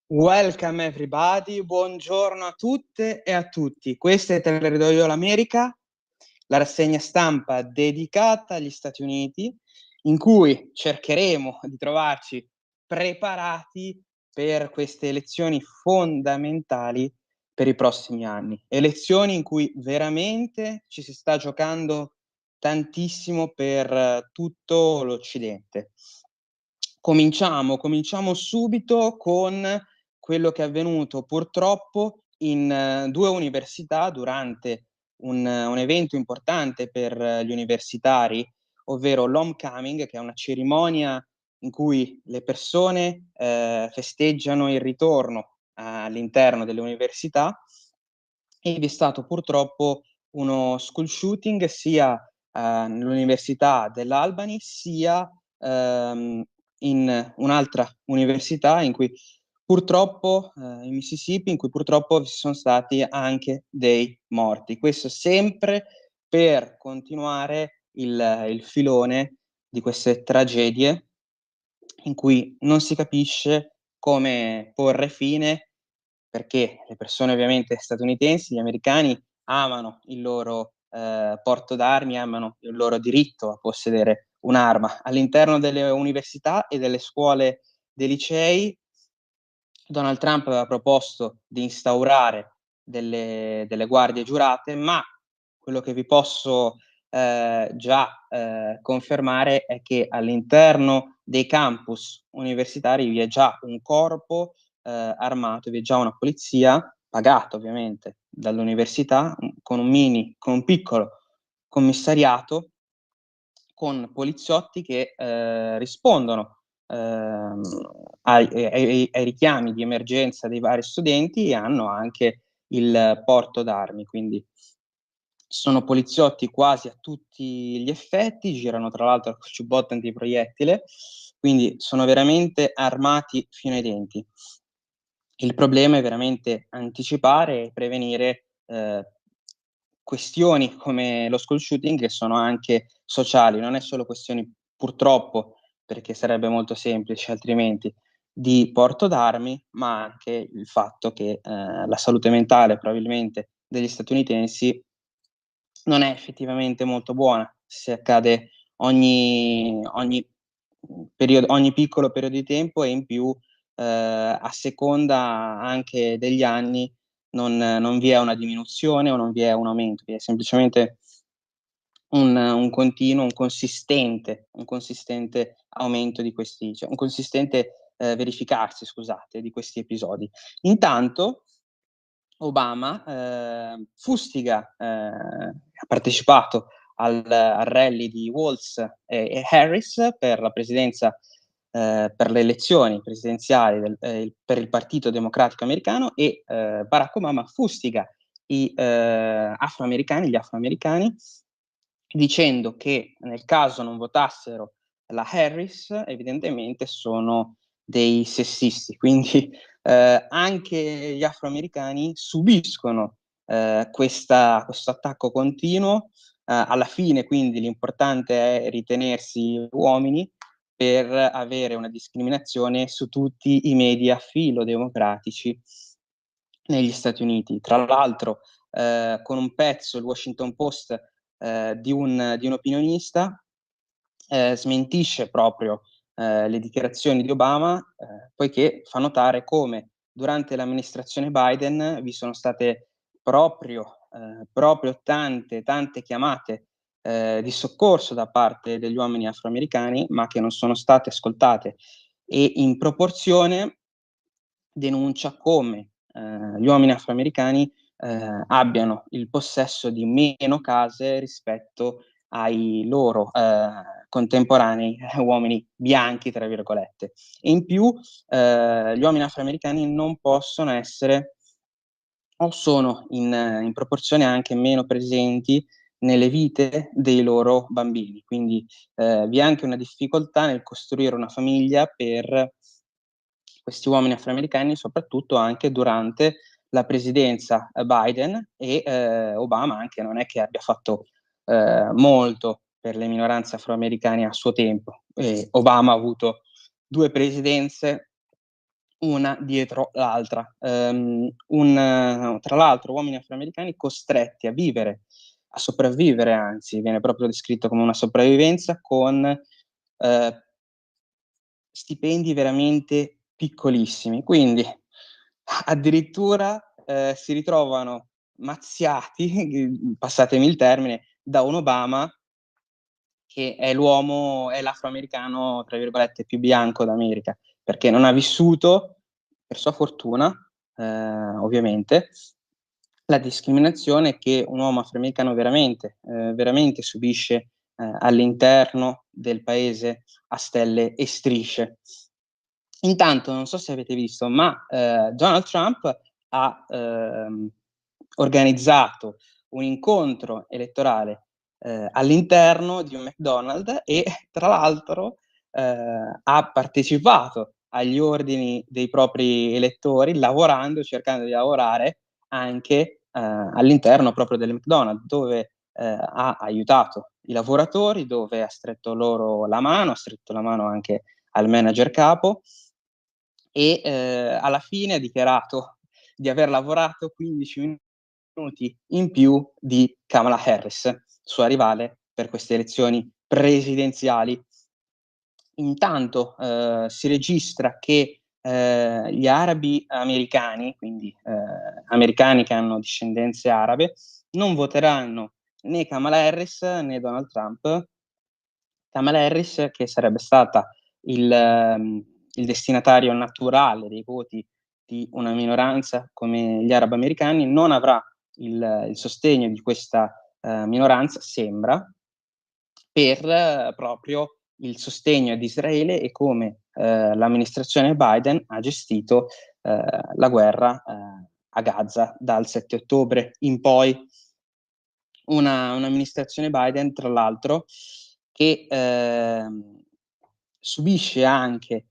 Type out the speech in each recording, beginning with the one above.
Welcome everybody, buongiorno a tutte e a tutti. Questa è Te le do io l'America, la rassegna stampa dedicata agli Stati Uniti, in cui cercheremo di trovarci preparati per queste elezioni fondamentali per i prossimi anni. Elezioni in cui veramente ci si sta giocando tantissimo per tutto l'Occidente. Cominciamo subito con quello che è avvenuto purtroppo in 2 università durante un evento importante per gli universitari, ovvero l'homecoming, che è una cerimonia in cui le persone, festeggiano il ritorno all'interno delle università, e vi è stato purtroppo uno school shooting sia, nell'università dell'Albany, sia, in un'altra università in cui purtroppo in Mississippi, in cui purtroppo ci sono stati anche dei morti. Questo sempre per continuare il filone di queste tragedie in cui non si capisce come porre fine, perché le persone ovviamente statunitensi, gli americani, amano il loro, porto d'armi, amano il loro diritto a possedere un'arma. All'interno delle università e delle scuole dei licei, Donald Trump aveva proposto di instaurare delle guardie giurate, ma quello che vi posso, già, confermare è che all'interno dei campus universitari vi è già un corpo, armato, vi è già una polizia, pagata ovviamente dall'università, con un piccolo commissariato, con poliziotti che, rispondono, ehm, ai richiami di emergenza dei vari studenti, e hanno anche il porto d'armi. Quindi sono poliziotti quasi a tutti gli effetti, girano tra l'altro col giubbotto antiproiettile, quindi sono veramente armati fino ai denti. Il problema è veramente anticipare e prevenire, questioni come lo school shooting, che sono anche sociali. Non è solo questioni, purtroppo, perché sarebbe molto semplice altrimenti, di porto d'armi, ma anche il fatto che, la salute mentale probabilmente degli statunitensi non è effettivamente molto buona, se accade ogni piccolo periodo di tempo, e in più, a seconda anche degli anni non vi è una diminuzione o non vi è un aumento, vi è semplicemente un continuo, un consistente aumento di questi, cioè un consistente, verificarsi, scusate, di questi episodi. Intanto Obama, fustiga, ha partecipato al rally di Walz e Harris per la presidenza, per le elezioni presidenziali per il Partito Democratico americano, e Barack Obama fustiga gli afroamericani, dicendo che nel caso non votassero la Harris, evidentemente sono dei sessisti. Quindi anche gli afroamericani subiscono questo attacco continuo. Alla fine, quindi, l'importante è ritenersi uomini per avere una discriminazione su tutti i media filodemocratici negli Stati Uniti. Tra l'altro, con un pezzo, il Washington Post, di un opinionista, smentisce proprio le dichiarazioni di Obama, poiché fa notare come durante l'amministrazione Biden vi sono state proprio tante chiamate di soccorso da parte degli uomini afroamericani, ma che non sono state ascoltate, e in proporzione denuncia come gli uomini afroamericani abbiano il possesso di meno case rispetto ai loro contemporanei uomini "bianchi", tra virgolette. E in più gli uomini afroamericani non possono essere, o sono in proporzione anche meno presenti nelle vite dei loro bambini. Quindi vi è anche una difficoltà nel costruire una famiglia per questi uomini afroamericani, soprattutto anche durante la presidenza Biden, e Obama anche non è che abbia fatto molto per le minoranze afroamericane a suo tempo. Obama ha avuto 2 presidenze una dietro l'altra. Tra l'altro uomini afroamericani costretti a sopravvivere anzi, viene proprio descritto come una sopravvivenza con, stipendi veramente piccolissimi. Quindi addirittura, si ritrovano mazziati, passatemi il termine, da un Obama che è l'afroamericano, tra virgolette, "più bianco d'America", perché non ha vissuto, per sua fortuna, ovviamente, la discriminazione che un uomo afroamericano veramente subisce, all'interno del paese a stelle e strisce. Intanto, non so se avete visto, ma, Donald Trump ha, organizzato un incontro elettorale, all'interno di un McDonald's e tra l'altro, ha partecipato agli ordini dei propri elettori lavorando cercando di lavorare anche, all'interno proprio del McDonald's, dove, ha aiutato i lavoratori, dove ha stretto loro la mano, ha stretto la mano anche al manager capo e, alla fine ha dichiarato di aver lavorato 15 minuti in più di Kamala Harris, sua rivale per queste elezioni presidenziali. Intanto, si registra che, gli arabi americani, quindi, americani che hanno discendenze arabe, non voteranno né Kamala Harris né Donald Trump. Kamala Harris, che sarebbe stata il destinatario naturale dei voti di una minoranza come gli araboamericani, non avrà il sostegno di questa, minoranza, sembra, per proprio il sostegno ad Israele e come, l'amministrazione Biden ha gestito, la guerra, a Gaza dal 7 ottobre in poi. Un'amministrazione Biden, tra l'altro, che, subisce anche,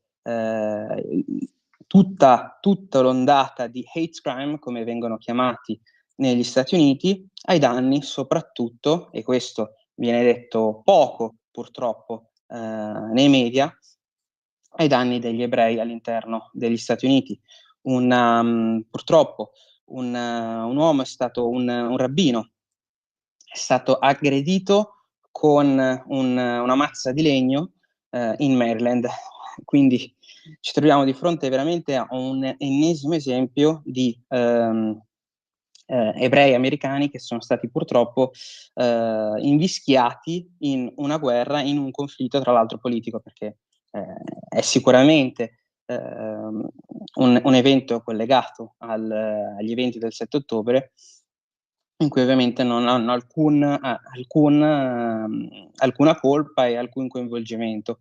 tutta l'ondata di hate crime, come vengono chiamati negli Stati Uniti, ai danni soprattutto, e questo viene detto poco purtroppo, nei media, ai danni degli ebrei all'interno degli Stati Uniti. Purtroppo un uomo è stato un rabbino è stato aggredito con una mazza di legno, in Maryland. Quindi ci troviamo di fronte veramente a un ennesimo esempio di, ebrei americani che sono stati purtroppo, invischiati in una guerra, in un conflitto tra l'altro politico, perché, è sicuramente, un evento collegato agli eventi del 7 ottobre, in cui ovviamente non hanno alcuna colpa e alcun coinvolgimento.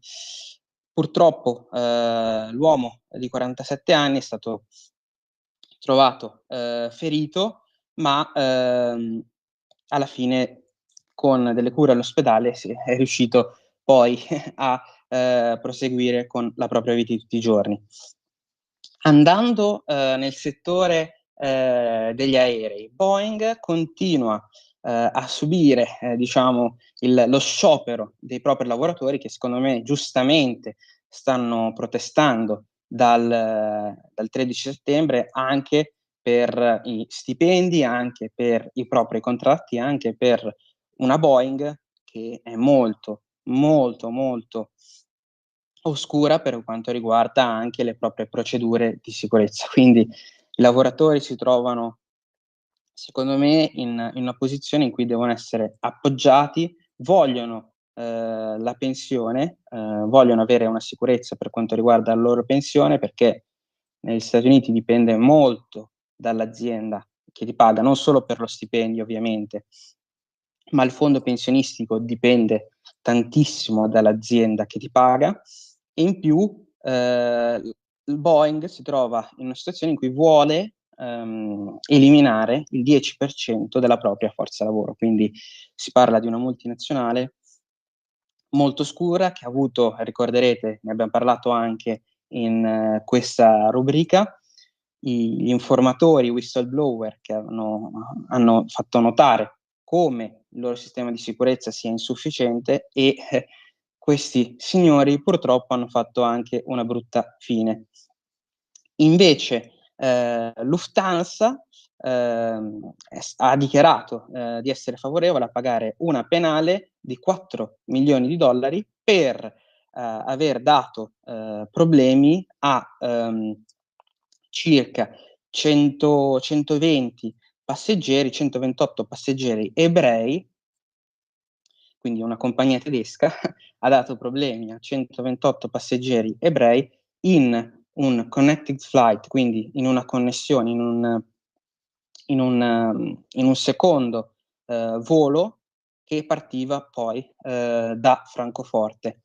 Purtroppo, l'uomo di 47 anni è stato trovato, ferito, ma, alla fine con delle cure all'ospedale è riuscito poi a, proseguire con la propria vita di tutti i giorni. Andando, nel settore, degli aerei, Boeing continua, a subire, diciamo lo sciopero dei propri lavoratori che secondo me giustamente stanno protestando dal 13 settembre anche per i stipendi, anche per i propri contratti, anche per una Boeing che è molto, molto, molto oscura per quanto riguarda anche le proprie procedure di sicurezza. Quindi i lavoratori si trovano, secondo me, in una posizione in cui devono essere appoggiati, vogliono, la pensione, vogliono avere una sicurezza per quanto riguarda la loro pensione, perché negli Stati Uniti dipende molto dall'azienda che ti paga, non solo per lo stipendio ovviamente, ma il fondo pensionistico dipende tantissimo dall'azienda che ti paga e in più, il Boeing si trova in una situazione in cui vuole, eliminare il 10% della propria forza lavoro. Quindi si parla di una multinazionale molto scura che ha avuto, ricorderete, ne abbiam parlato anche in questa rubrica, gli informatori, i whistleblower che hanno fatto notare come il loro sistema di sicurezza sia insufficiente e, questi signori purtroppo hanno fatto anche una brutta fine. Invece Lufthansa ha dichiarato di essere favorevole a pagare una penale di $4 milioni per aver dato problemi a circa 120 passeggeri, 128 passeggeri ebrei, quindi una compagnia tedesca ha dato problemi a 128 passeggeri ebrei in un connecting flight, quindi in una connessione, in un secondo volo che partiva poi da Francoforte.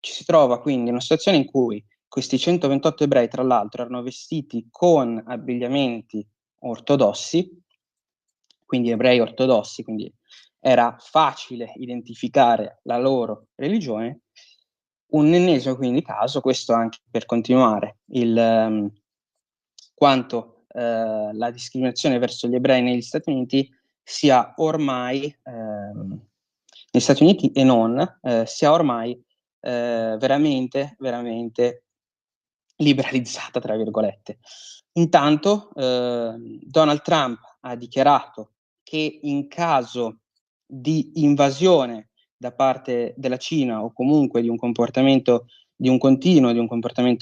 Ci si trova quindi in una situazione in cui questi 128 ebrei, tra l'altro, erano vestiti con abbigliamenti ortodossi, quindi ebrei ortodossi, quindi era facile identificare la loro religione. Un ennesimo quindi caso, questo anche per continuare, quanto la discriminazione verso gli ebrei negli Stati Uniti sia ormai, negli Stati Uniti e non, sia ormai veramente, veramente liberalizzata, tra virgolette. Intanto Donald Trump ha dichiarato che in caso di invasione da parte della Cina o comunque di un comportamento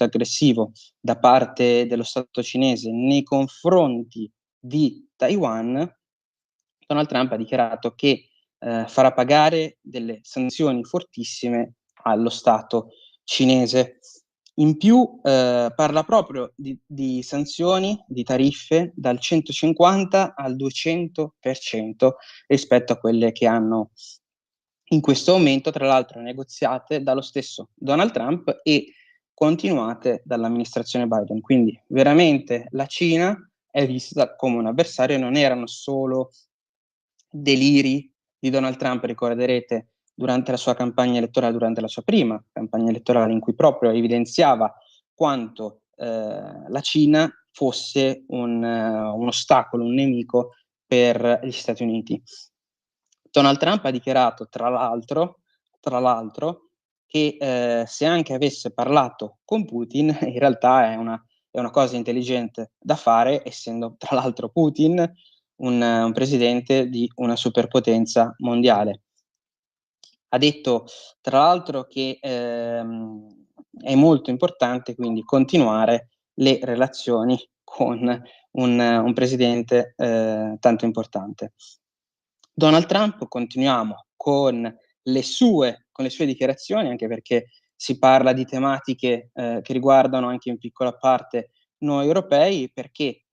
aggressivo da parte dello Stato cinese nei confronti di Taiwan, Donald Trump ha dichiarato che farà pagare delle sanzioni fortissime allo Stato cinese. In più parla proprio di sanzioni, di tariffe dal 150 al 200% rispetto a quelle che hanno in questo momento, tra l'altro negoziate dallo stesso Donald Trump e continuate dall'amministrazione Biden. Quindi veramente la Cina è vista come un avversario, non erano solo deliri di Donald Trump, ricorderete, durante la sua campagna elettorale, durante la sua prima campagna elettorale, in cui proprio evidenziava quanto la Cina fosse un ostacolo, un nemico per gli Stati Uniti. Donald Trump ha dichiarato, tra l'altro, che se anche avesse parlato con Putin, in realtà è una cosa intelligente da fare, essendo tra l'altro Putin un presidente di una superpotenza mondiale. Ha detto tra l'altro che è molto importante quindi continuare le relazioni con un presidente tanto importante. Donald Trump, continuiamo con le sue dichiarazioni, anche perché si parla di tematiche che riguardano anche in piccola parte noi europei, perché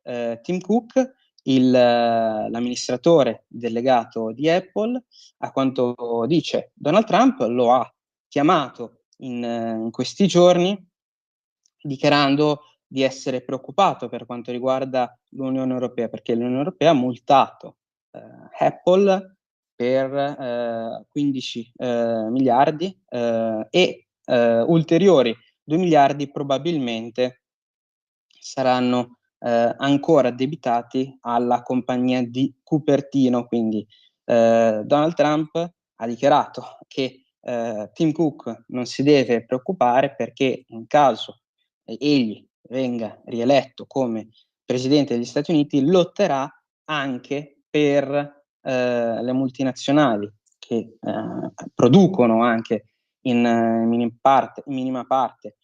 Tim Cook, l'amministratore delegato di Apple, a quanto dice Donald Trump, lo ha chiamato in questi giorni dichiarando di essere preoccupato per quanto riguarda l'Unione Europea, perché l'Unione Europea ha multato Apple per 15 miliardi e ulteriori 2 miliardi probabilmente saranno ancora addebitati alla compagnia di Cupertino. Quindi Donald Trump ha dichiarato che Tim Cook non si deve preoccupare perché in caso egli venga rieletto come presidente degli Stati Uniti, lotterà anche per le multinazionali che producono anche in minima parte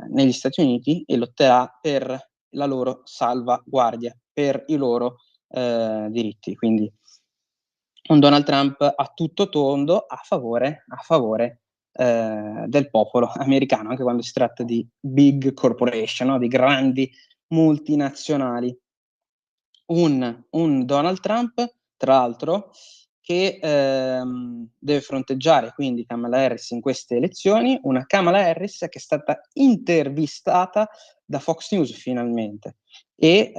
negli Stati Uniti e lotterà per la loro salvaguardia, per i loro diritti. Quindi un Donald Trump a tutto tondo a favore del popolo americano, anche quando si tratta di big corporation, no? Di grandi multinazionali. Un Donald Trump, tra l'altro, che deve fronteggiare quindi Kamala Harris in queste elezioni, una Kamala Harris che è stata intervistata da Fox News finalmente e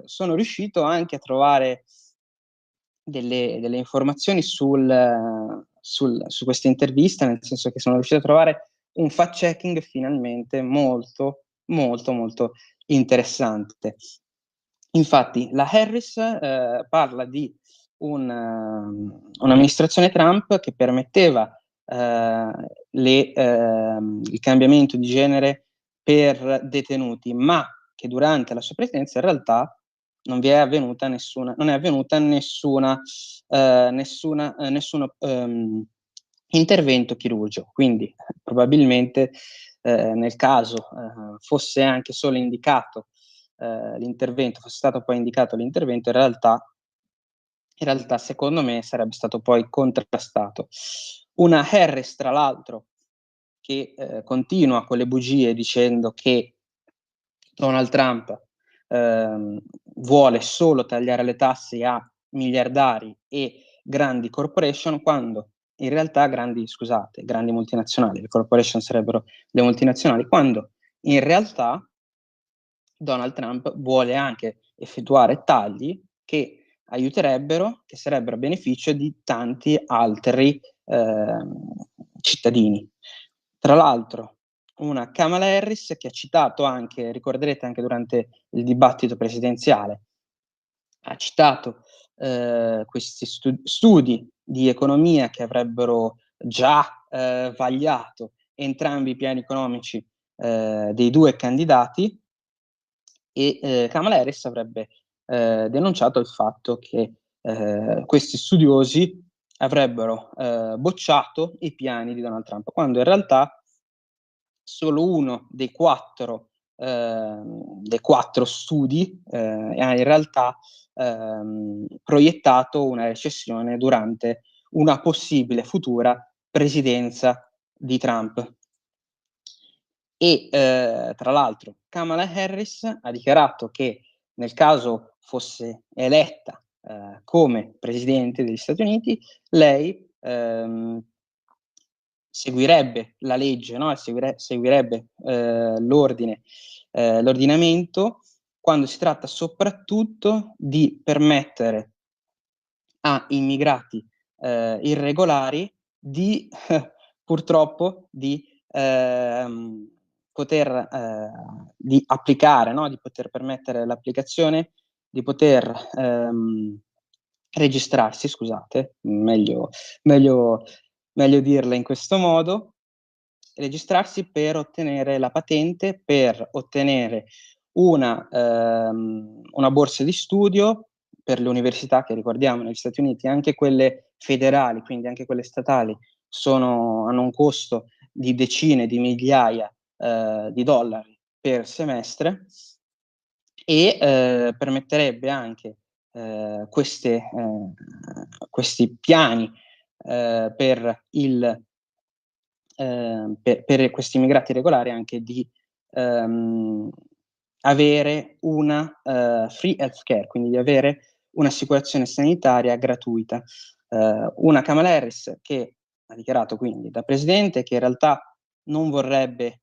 sono riuscito anche a trovare delle informazioni su questa intervista, nel senso che sono riuscito a trovare un fact-checking finalmente molto, molto, molto interessante. Infatti la Harris parla di un'amministrazione Trump che permetteva il cambiamento di genere per detenuti, ma che durante la sua presidenza in realtà non è avvenuta nessuno intervento chirurgico. Quindi probabilmente nel caso fosse anche solo indicato l'intervento, fosse stato poi indicato l'intervento, in realtà secondo me sarebbe stato poi contrastato. Una Harris, tra l'altro, che continua con le bugie dicendo che Donald Trump vuole solo tagliare le tasse a miliardari e grandi corporation, quando in realtà grandi multinazionali, le corporation sarebbero le multinazionali, quando in realtà Donald Trump vuole anche effettuare tagli che che sarebbero a beneficio di tanti altri cittadini. Tra l'altro, una Kamala Harris che ha citato anche, ricorderete anche durante il dibattito presidenziale, ha citato questi studi di economia che avrebbero già vagliato entrambi i piani economici dei due candidati, e Kamala Harris avrebbe denunciato il fatto che questi studiosi avrebbero bocciato i piani di Donald Trump, quando in realtà solo uno dei quattro studi ha in realtà proiettato una recessione durante una possibile futura presidenza di Trump. E tra l'altro Kamala Harris ha dichiarato che nel caso fosse eletta come presidente degli Stati Uniti, lei seguirebbe la legge, no? Seguirebbe l'ordinamento, quando si tratta soprattutto di permettere a immigrati irregolari di purtroppo di applicare, no, di poter permettere l'applicazione, di poter registrarsi, scusate, meglio dirla in questo modo, registrarsi per ottenere la patente, per ottenere una borsa di studio per le università, che ricordiamo negli Stati Uniti, anche quelle federali, quindi anche quelle statali, hanno un costo di decine di migliaia di dollari per semestre, e permetterebbe anche questi piani per questi immigrati regolari anche di avere una free healthcare, quindi di avere un'assicurazione sanitaria gratuita. Una Kamala Harris che ha dichiarato quindi da presidente che in realtà non vorrebbe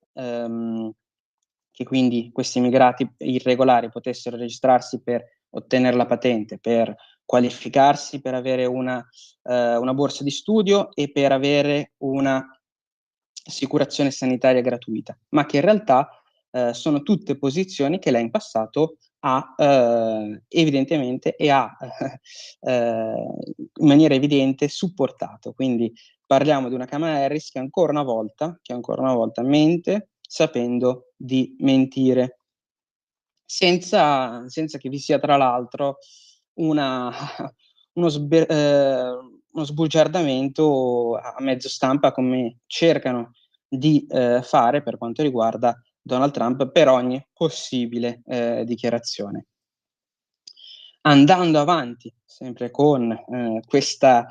che quindi questi immigrati irregolari potessero registrarsi per ottenere la patente, per qualificarsi, per avere una borsa di studio e per avere una assicurazione sanitaria gratuita, ma che in realtà sono tutte posizioni che lei in passato ha evidentemente in maniera evidente supportato. Quindi parliamo di una Kamala Harris che ancora una volta mente sapendo di mentire, senza che vi sia tra l'altro una uno sbugiardamento a mezzo stampa, come cercano di fare per quanto riguarda Donald Trump per ogni possibile dichiarazione. Andando avanti, sempre con questa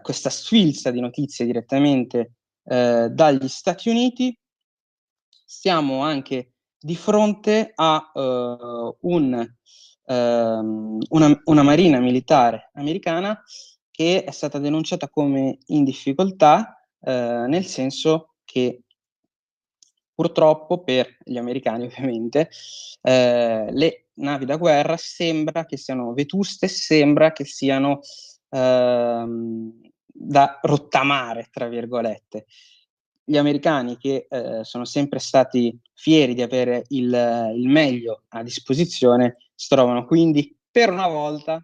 sfilza di notizie direttamente dagli Stati Uniti, siamo anche di fronte a una marina militare americana che è stata denunciata come in difficoltà, nel senso che purtroppo per gli americani ovviamente, le navi da guerra sembra che siano vetuste, sembra che siano da "rottamare" tra virgolette. Gli americani che sono sempre stati fieri di avere il meglio a disposizione, si trovano quindi per una volta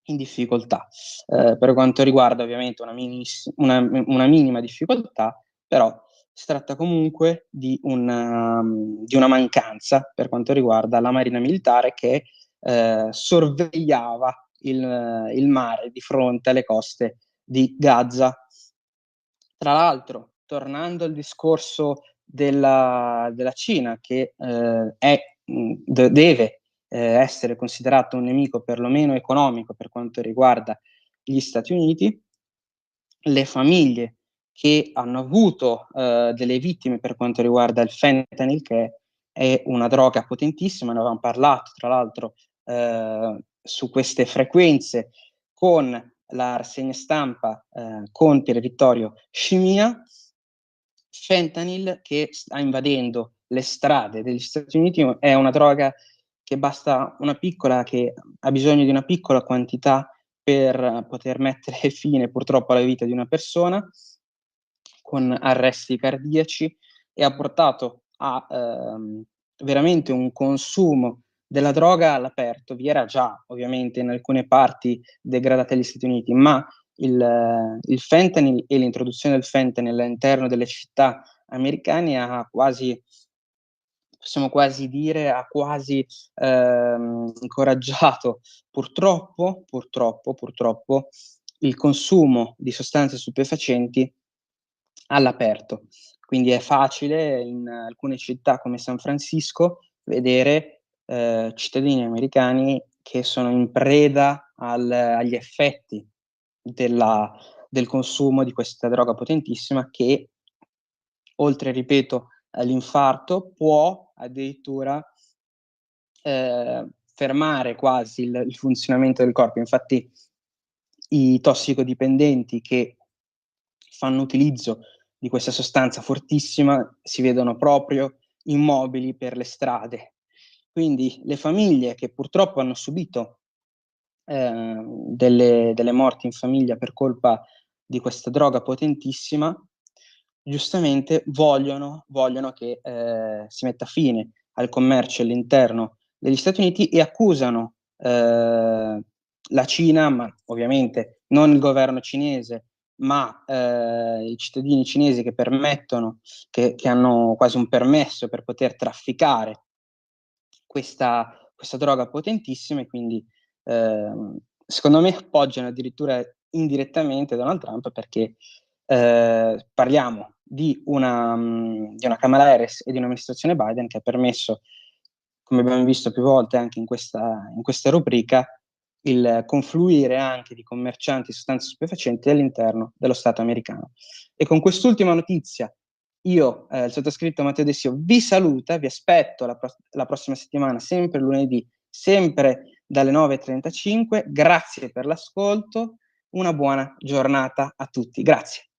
in difficoltà. Per quanto riguarda ovviamente una minima difficoltà, però si tratta comunque di una mancanza per quanto riguarda la Marina militare che sorvegliava il mare di fronte alle coste di Gaza. Tra l'altro, tornando al discorso della Cina, che deve essere considerato un nemico perlomeno economico per quanto riguarda gli Stati Uniti, le famiglie che hanno avuto delle vittime per quanto riguarda il fentanyl, che è una droga potentissima, ne avevamo parlato tra l'altro su queste frequenze con la rassegna stampa con Pier Vittorio Scimia. Fentanyl che sta invadendo le strade degli Stati Uniti è una droga che che ha bisogno di una piccola quantità per poter mettere fine purtroppo alla vita di una persona, con arresti cardiaci, e ha portato a veramente un consumo della droga all'aperto. Vi era già ovviamente in alcune parti degradate degli Stati Uniti, ma il fentanyl e l'introduzione del fentanyl all'interno delle città americane possiamo quasi dire, ha quasi incoraggiato purtroppo il consumo di sostanze stupefacenti all'aperto. Quindi è facile in alcune città come San Francisco vedere cittadini americani che sono in preda agli effetti del consumo di questa droga potentissima che, oltre, ripeto, all'infarto, può addirittura fermare quasi il funzionamento del corpo. Infatti i tossicodipendenti che fanno utilizzo di questa sostanza fortissima si vedono proprio immobili per le strade. Quindi le famiglie che purtroppo hanno subito delle morti in famiglia per colpa di questa droga potentissima, giustamente vogliono che si metta fine al commercio all'interno degli Stati Uniti e accusano la Cina, ma ovviamente non il governo cinese, ma i cittadini cinesi che hanno quasi un permesso per poter trafficare questa droga potentissima, e quindi secondo me appoggiano addirittura indirettamente Donald Trump, perché parliamo di una Kamala Harris e di un'amministrazione Biden che ha permesso, come abbiamo visto più volte anche in questa rubrica, il confluire anche di commercianti di sostanze stupefacenti all'interno dello Stato americano. E con quest'ultima notizia io, il sottoscritto Matteo Dessio, vi saluta, vi aspetto la prossima settimana, sempre lunedì, sempre dalle 9:35. Grazie per l'ascolto, una buona giornata a tutti. Grazie.